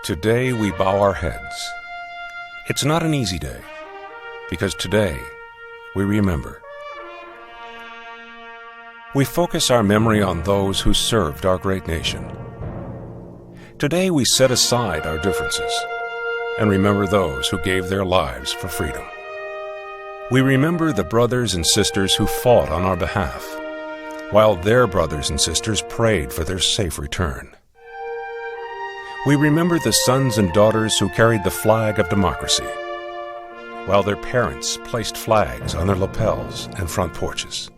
Today we bow our heads. It's not an easy day, because today we remember. We focus our memory on those who served our great nation. Today we set aside our differences and remember those who gave their lives for freedom. We remember the brothers and sisters who fought on our behalf, while their brothers and sisters prayed for their safe return. We remember the sons and daughters who carried the flag of democracy, while their parents placed flags on their lapels and front porches.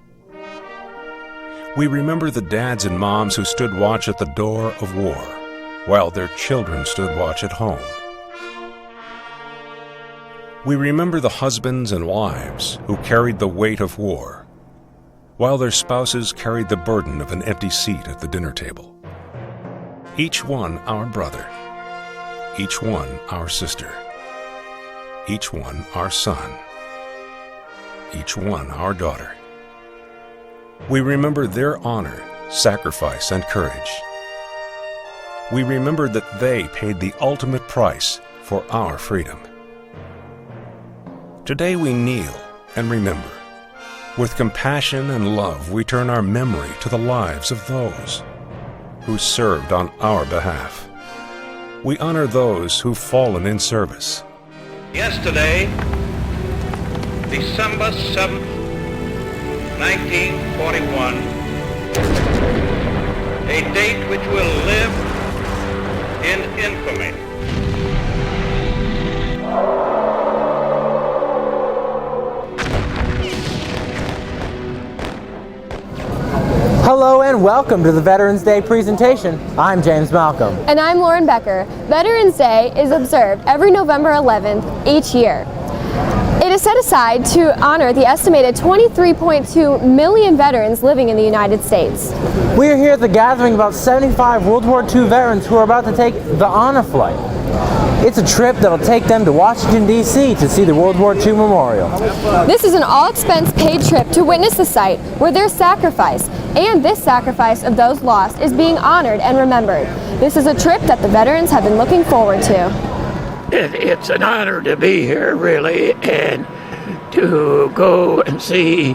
We remember the dads and moms who stood watch at the door of war, while their children stood watch at home. We remember the husbands and wives who carried the weight of war, while their spouses carried the burden of an empty seat at the dinner table. Each one our brother, each one our sister, each one our son, each one our daughter. We remember their honor, sacrifice, and courage. We remember that they paid the ultimate price for our freedom. Today we kneel and remember. With compassion and love, we turn our memory to the lives of those who served on our behalf. We honor those who've fallen in service. Yesterday, December 7th, 1941, a date which will live in infamy. Hello and welcome to the Veterans Day presentation. I'm James Malcolm. And I'm Lauren Becker. Veterans Day is observed every November 11th each year. It is set aside to honor the estimated 23.2 million veterans living in the United States. We are here at the gathering of about 75 World War II veterans who are about to take the honor flight. It's a trip that'll take them to Washington, D.C. to see the World War II Memorial. This is an all-expense-paid trip to witness the site where their sacrifice and this sacrifice of those lost is being honored and remembered. This is a trip that the veterans have been looking forward to. It's an honor to be here, really, and to go and see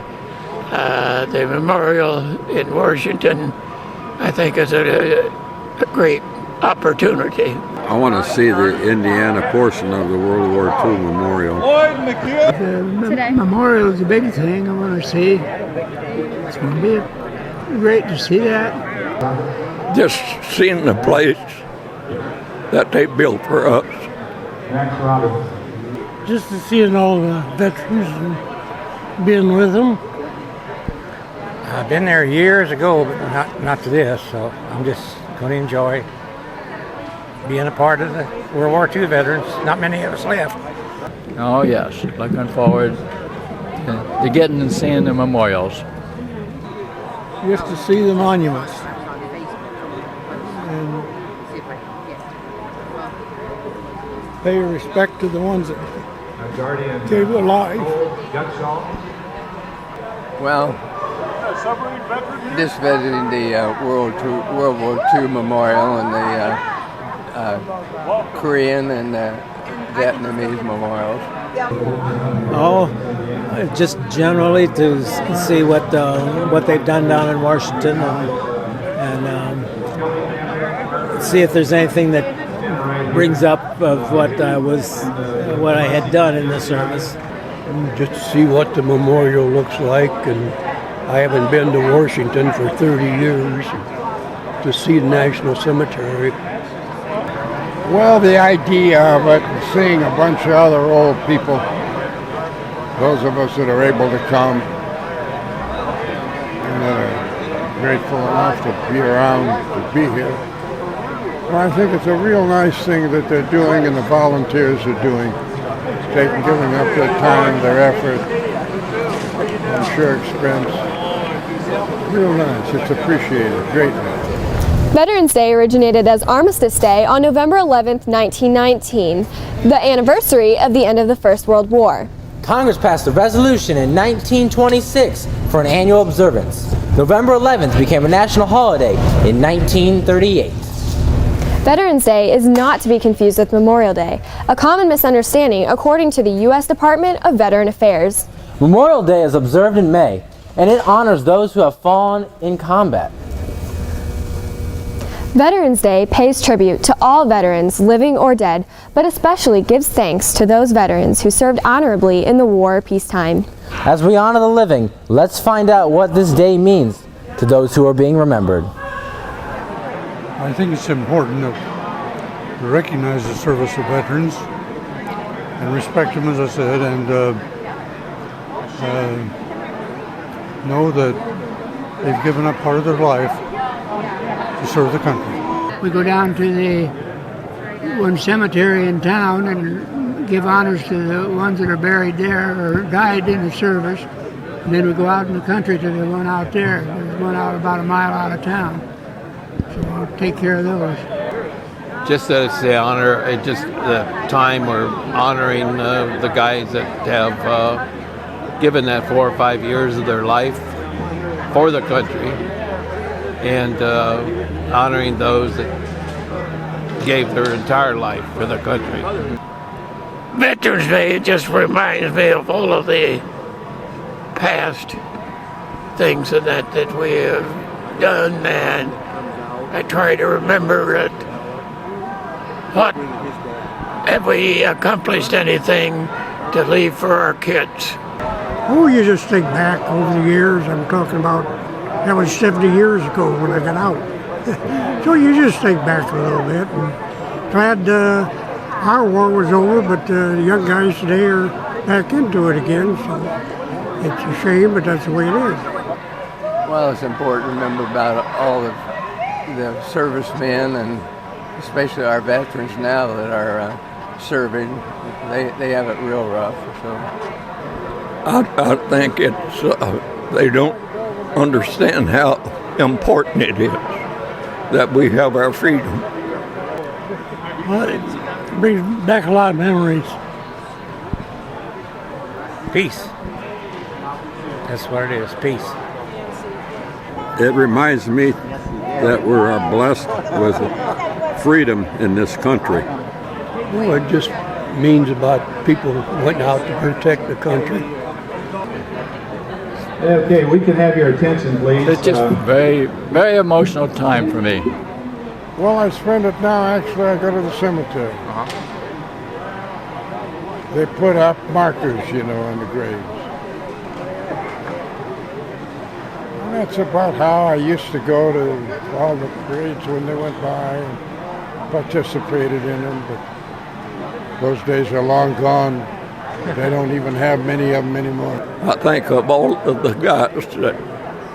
the memorial in Washington. I think is a great opportunity. I want to see the Indiana portion of the World War II memorial. The memorial is a big thing I want to see. It's going to be great to see that. Just seeing the place that they built for us. Just to see all the veterans and being with them. I've been there years ago, but not to this, so I'm just going to enjoy being a part of the World War II veterans. Not many of us left. Oh yes, looking forward to getting and seeing the memorials. Just to see the monuments. And pay respect to the ones that gave their life. Well, just visiting the World War II memorial and the Korean and Vietnamese memorials. Oh, just generally to see what they've done down in Washington and see if there's anything that brings up of what I had done in the service. Just to see what the memorial looks like, and I haven't been to Washington for 30 years to see the National Cemetery. Well, the idea of it, seeing a bunch of other old people, those of us that are able to come and that are grateful enough to be around to be here. Well, I think it's a real nice thing that they're doing and the volunteers are doing, giving up their time, their effort, I'm sure expense. Real nice. It's appreciated. Great nice. Veterans Day originated as Armistice Day on November 11th, 1919, the anniversary of the end of the First World War. Congress passed a resolution in 1926 for an annual observance. November 11th became a national holiday in 1938. Veterans Day is not to be confused with Memorial Day, a common misunderstanding according to the U.S. Department of Veteran Affairs. Memorial Day is observed in May, and it honors those who have fallen in combat. Veterans Day pays tribute to all veterans, living or dead, but especially gives thanks to those veterans who served honorably in the war or peacetime. As we honor the living, let's find out what this day means to those who are being remembered. I think it's important to recognize the service of veterans and respect them, as I said, and know that they've given up part of their life to serve the country. We go down to the one cemetery in town and give honors to the ones that are buried there or died in the service. And then we go out in the country to the one out there. There's one out about a mile out of town. So we'll take care of those. Just that it's the honor, just the time we're honoring the guys that have given that 4 or 5 years of their life for the country, and honoring those that gave their entire life for the country. Veterans Day just reminds me of all of the past things that we have done, and I try to remember that what have we accomplished anything to leave for our kids. Oh, you just think back over the years. I'm talking about, that was 70 years ago when I got out. So you just think back a little bit. And glad our war was over, but the young guys today are back into it again. So it's a shame, but that's the way it is. Well, it's important to remember about all the servicemen, and especially our veterans now that are serving. They have it real rough. So I think it's they don't understand how important it is that we have our freedom. Well, it brings back a lot of memories. Peace. That's what it is, peace. It reminds me that we are blessed with freedom in this country. Well, it just means about people went out to protect the country. Okay, we can have your attention, please. It's just very, very emotional time for me. Well, I spend it now. Actually, I go to the cemetery. They put up markers, on the graves. And that's about how I used to go to all the parades when they went by and participated in them. But those days are long gone. They don't even have many of them anymore. I think of all of the guys that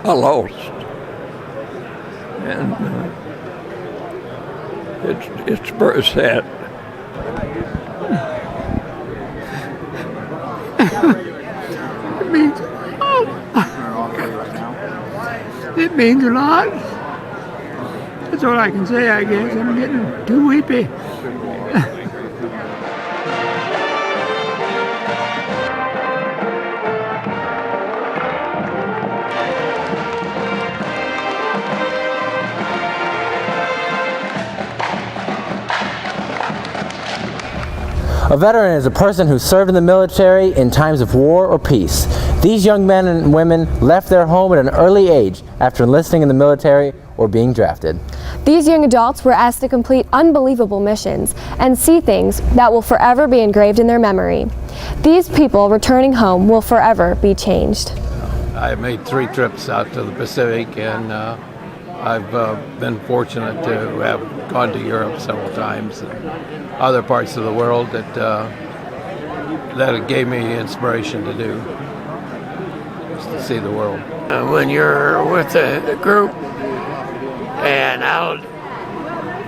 I lost, and it's very sad. It means a lot. That's all I can say, I guess. I'm getting too weepy. A veteran is a person who served in the military in times of war or peace. These young men and women left their home at an early age after enlisting in the military or being drafted. These young adults were asked to complete unbelievable missions and see things that will forever be engraved in their memory. These people returning home will forever be changed. I made 3 trips out to the Pacific, and I've been fortunate to have gone to Europe several times and other parts of the world that it gave me inspiration to do, just to see the world. When you're with a group and out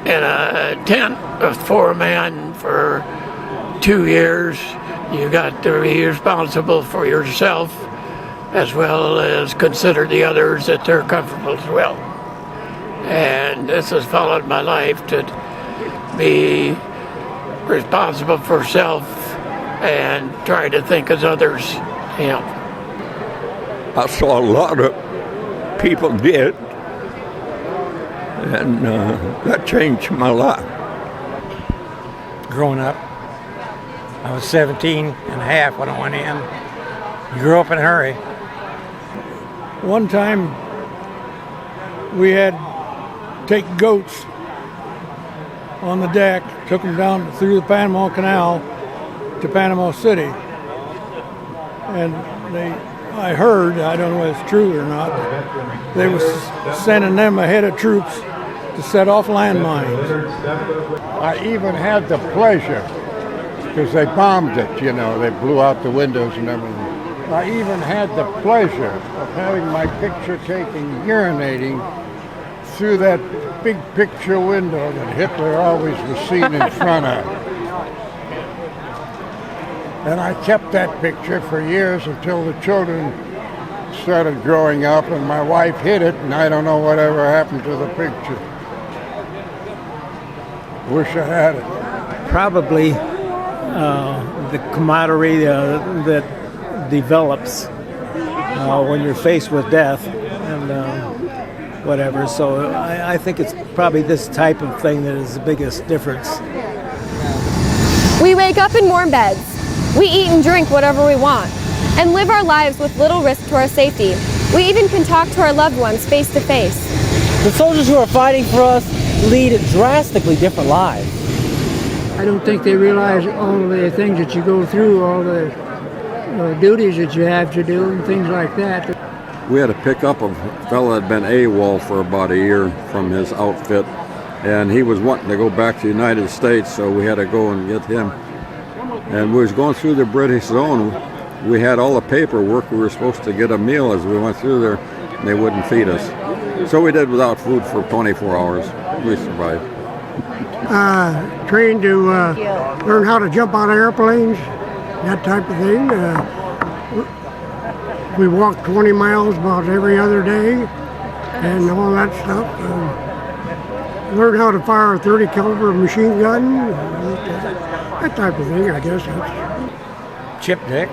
in a tent with 4 men for 2 years, you got to be responsible for yourself as well as consider the others that they're comfortable as well. And this has followed my life, to be responsible for self and try to think as others help. I saw a lot of people dead, and that changed my life. Growing up, I was 17 and a half when I went in. You grew up in a hurry. One time we had to take goats on the deck, took them down through the Panama Canal to Panama City. And I heard, I don't know if it's true or not, they was sending them ahead of troops to set off landmines. I even had the pleasure, because they bombed it, you know, they blew out the windows and everything. I even had the pleasure of having my picture taken urinating through that big picture window that Hitler always was seen in front of. And I kept that picture for years until the children started growing up and my wife hid it, and I don't know whatever happened to the picture. Wish I had it. Probably the camaraderie that develops when you're faced with death and whatever. So I think it's probably this type of thing that is the biggest difference. We wake up in warm beds. We eat and drink whatever we want and live our lives with little risk to our safety. We even can talk to our loved ones face to face. The soldiers who are fighting for us lead drastically different lives. I don't think they realize all the things that you go through, all the duties that you have to do and things like that. We had to pick up a fellow that had been AWOL for about a year from his outfit, and he was wanting to go back to the United States, so we had to go and get him. And we was going through the British zone. We had all the paperwork. We were supposed to get a meal as we went through there, and they wouldn't feed us. So we did without food for 24 hours. We survived. Trained to learn how to jump out of airplanes, that type of thing. We walked 20 miles about every other day and all that stuff. Learned how to fire a 30 caliber machine gun, that type of thing, I guess. Chip deck,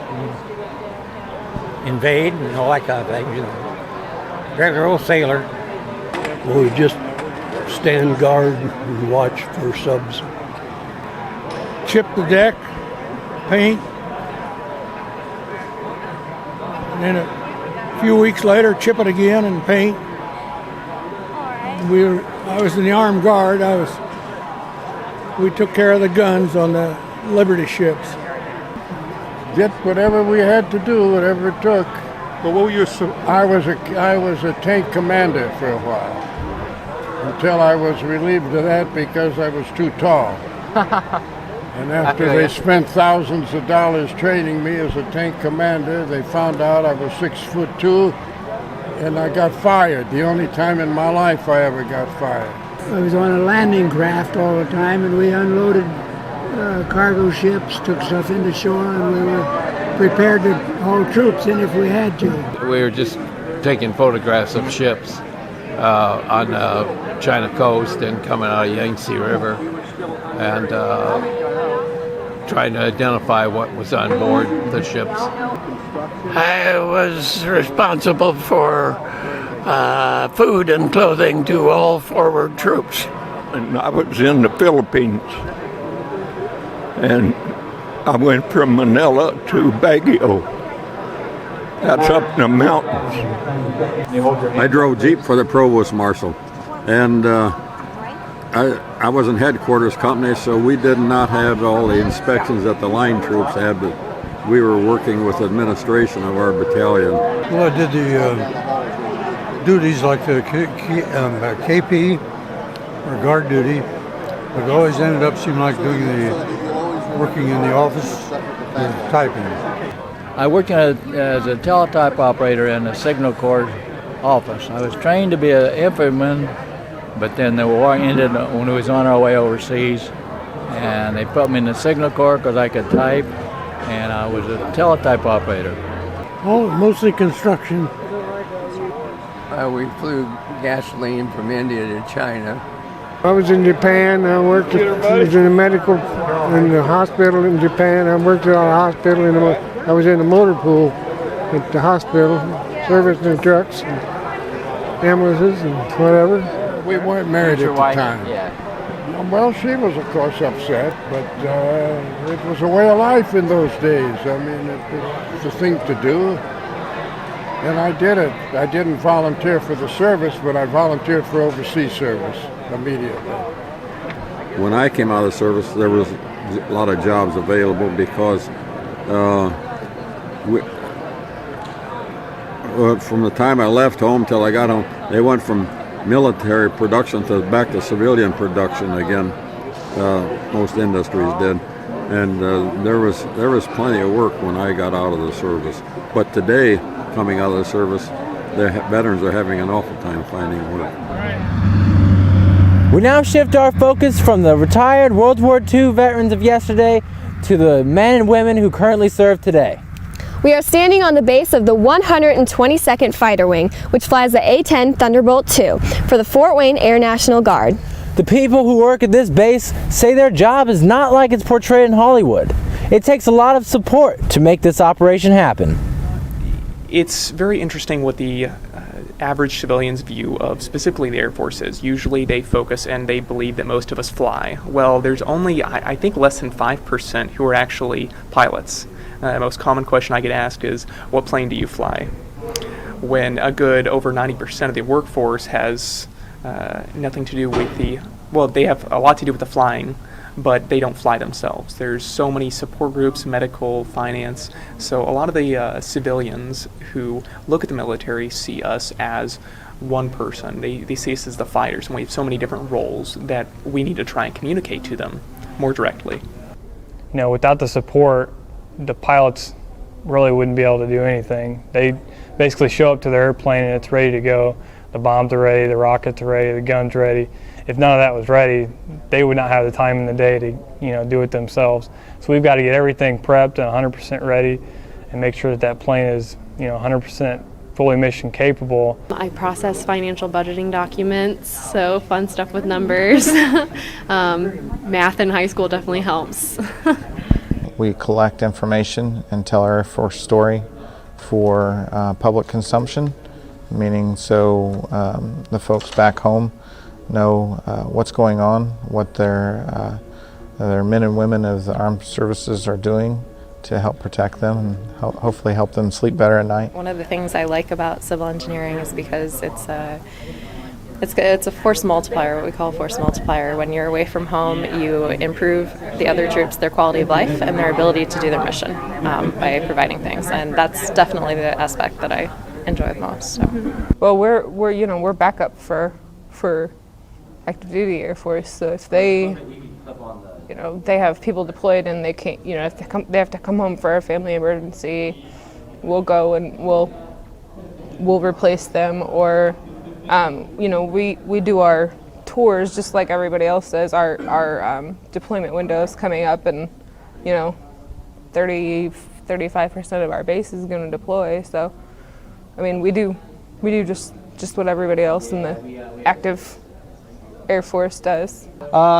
invade, and all that kind of thing, you know. Regular old sailor. We just stand guard and watch for subs. Chip the deck, paint, and then a few weeks later chip it again and paint. I was in the armed guard. We took care of the guns on the Liberty ships. Did whatever we had to do, whatever it took. But what were you? I was a tank commander for a while, until I was relieved of that because I was too tall. And after they spent thousands of dollars training me as a tank commander, they found out I was 6'2", and I got fired. The only time in my life I ever got fired. I was on a landing craft all the time, and we unloaded cargo ships, took stuff into shore, and we were prepared to haul troops in if we had to. We were just taking photographs of ships on the China coast and coming out of Yangtze River, and trying to identify what was on board the ships. I was responsible for food and clothing to all forward troops. And I was in the Philippines, and I went from Manila to Baguio. That's up in the mountains. I drove Jeep for the Provost Marshal, and I was in headquarters company, so we did not have all the inspections that the line troops had, but we were working with administration of our battalion. Well, I did the duties like the KP or guard duty, but it always ended up seeming like working in the office and typing. I worked as a teletype operator in a signal corps office. I was trained to be an infantryman, but then the war ended when we was on our way overseas, and they put me in the signal corps because I could type, and I was a teletype operator. Oh, mostly construction. We flew gasoline from India to China. I was in Japan. I was in the hospital in Japan. I worked at a hospital. I was in the motor pool at the hospital, servicing the trucks and ambulances and whatever. we weren't married at the wife? time. Yeah. Well, she was, of course, upset, but it was a way of life in those days. I mean, it was the thing to do, and I did it. I didn't volunteer for the service, but I volunteered for overseas service immediately. When I came out of the service, there was a lot of jobs available because from the time I left home till I got home, they went from military production to back to civilian production again. Most industries did, and there was plenty of work when I got out of the service. But today, coming out of the service, the veterans are having an awful time finding work. We now shift our focus from the retired World War II veterans of yesterday to the men and women who currently serve today. We are standing on the base of the 122nd Fighter Wing, which flies the A-10 Thunderbolt II for the Fort Wayne Air National Guard. The people who work at this base say their job is not like it's portrayed in Hollywood. It takes a lot of support to make this operation happen. It's very interesting what the average civilian's view of specifically the Air Force is. Usually they focus and they believe that most of us fly. Well, there's only, I think, less than 5% who are actually pilots. The most common question I get asked is, what plane do you fly? When a good over 90% of the workforce has nothing to do with they have a lot to do with the flying, but they don't fly themselves. There's so many support groups, medical, finance, so a lot of the civilians who look at the military see us as one person. They see us as the fighters, and we have so many different roles that we need to try and communicate to them more directly. You know, without the support, the pilots really wouldn't be able to do anything. They basically show up to their airplane and it's ready to go. The bombs are ready, the rockets are ready, the guns ready. If none of that was ready, they would not have the time in the day to do it themselves. So we've got to get everything prepped and 100% ready and make sure that that plane is 100% fully mission capable. I process financial budgeting documents, so fun stuff with numbers. Math in high school definitely helps. We collect information and tell our Air Force story for public consumption, meaning so the folks back home know what's going on, what their men and women of the armed services are doing to help protect them and hopefully help them sleep better at night. One of the things I like about civil engineering is because it's a force multiplier, what we call a force multiplier. When you're away from home, you improve the other troops, their quality of life and their ability to do their mission by providing things, and that's definitely the aspect that I enjoy the most. So. Well, we're backup for active duty Air Force, so if they they have people deployed and they can't, if they have to come home for a family emergency, we'll go and we'll replace them, or we do our tours just like everybody else does. Our deployment windows coming up, and 35% of our base is going to deploy. So, I mean, we do just what everybody else in the active Air Force does.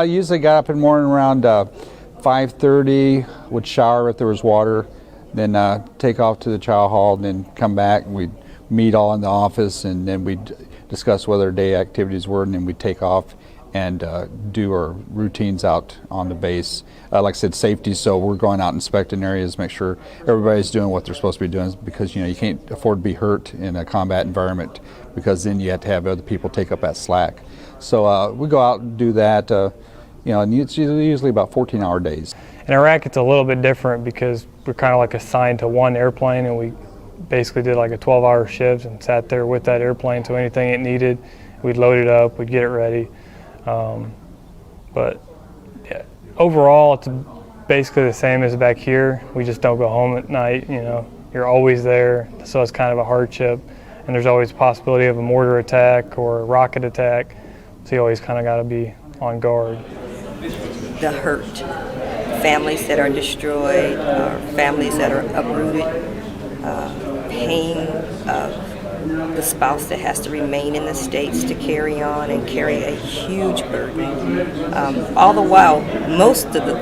Usually got up in the morning around 5:30, would shower if there was water, then take off to the chow hall, and then come back and we'd meet all in the office, and then we'd discuss what our day activities were, and then we'd take off and do our routines out on the base. Like I said, safety, so we're going out inspecting areas, make sure everybody's doing what they're supposed to be doing, because you can't afford to be hurt in a combat environment, because then you have to have other people take up that slack. So we go out and do that, and it's usually about 14-hour days. In Iraq, it's a little bit different because we're kind of like assigned to one airplane, and we basically did like a 12-hour shift and sat there with that airplane, so anything it needed, we'd load it up, we'd get it ready. But yeah, overall, it's basically the same as back here. We just don't go home at night, You're always there, so it's kind of a hardship. And there's always a possibility of a mortar attack or a rocket attack, so you always kind of got to be on guard. The hurt, families that are destroyed, or families that are uprooted, pain of the spouse that has to remain in the States to carry on and carry a huge burden. All the while, most of the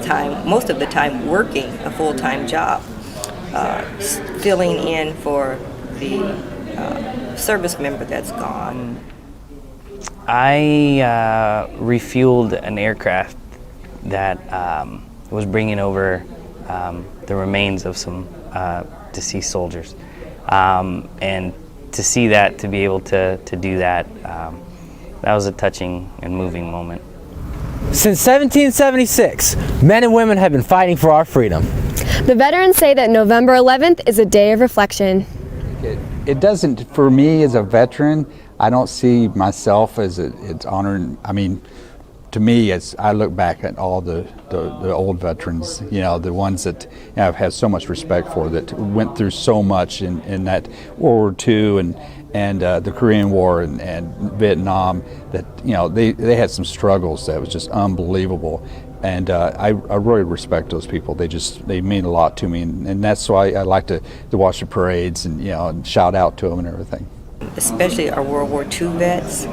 time working a full-time job, filling in for the service member that's gone. I refueled an aircraft that was bringing over the remains of some deceased soldiers. And to see that, to be able to do that, that was a touching and moving moment. Since 1776, men and women have been fighting for our freedom. The veterans say that November 11th is a day of reflection. It doesn't, for me as a veteran, I don't see myself as it's honoring. I mean, to me, as I look back at all the old veterans, the ones that I've had so much respect for, that went through so much in that World War II and the Korean War and Vietnam, that they had some struggles that was just unbelievable. And I really respect those people. They mean a lot to me, and that's why I like to watch the parades and shout out to them and everything. Especially our World War II vets,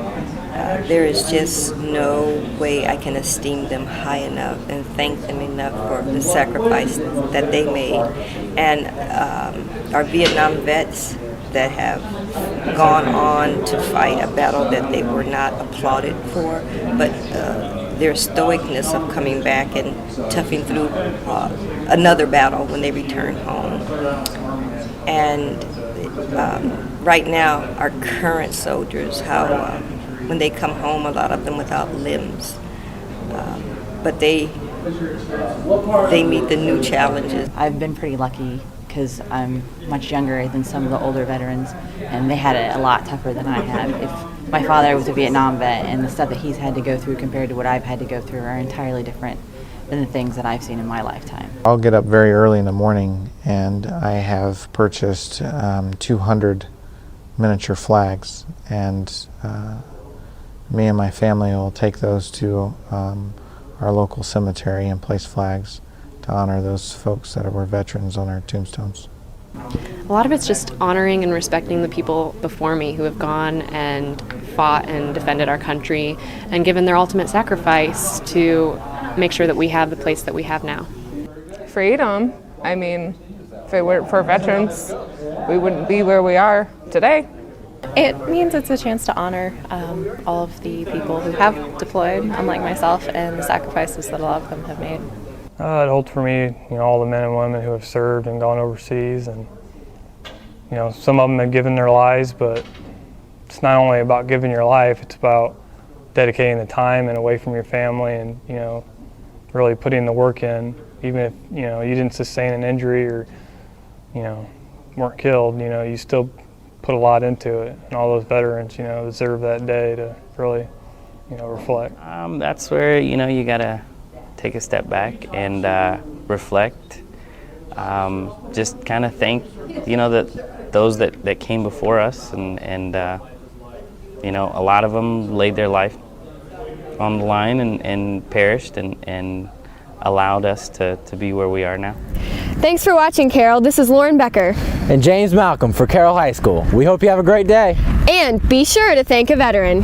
there is just no way I can esteem them high enough and thank them enough for the sacrifice that they made. And our Vietnam vets that have gone on to fight a battle that they were not applauded for, but their stoicness of coming back and toughing through another battle when they return home. And right now, our current soldiers, how when they come home, a lot of them without limbs, but they meet the new challenges. I've been pretty lucky because I'm much younger than some of the older veterans, and they had it a lot tougher than I had. If my father was a Vietnam vet, and the stuff that he's had to go through compared to what I've had to go through are entirely different than the things that I've seen in my lifetime. I'll get up very early in the morning, and I have purchased 200 miniature flags, and me and my family will take those to our local cemetery and place flags to honor those folks that were veterans on our tombstones. A lot of it's just honoring and respecting the people before me who have gone and fought and defended our country and given their ultimate sacrifice to make sure that we have the place that we have now. Freedom. I mean, if it weren't for veterans, we wouldn't be where we are today. It means it's a chance to honor all of the people who have deployed, unlike myself, and the sacrifices that a lot of them have made. It holds for me, all the men and women who have served and gone overseas, and some of them have given their lives, but it's not only about giving your life, it's about dedicating the time and away from your family, and really putting the work in, even if you didn't sustain an injury or weren't killed. You still put a lot into it, and all those veterans deserve that day to really reflect. That's where you gotta take a step back and reflect. Just kind of thank those that came before us, and a lot of them laid their life on the line and perished and allowed us to be where we are now. Thanks for watching, Carroll. This is Lauren Becker. And James Malcolm for Carroll High School. We hope you have a great day. And be sure to thank a veteran.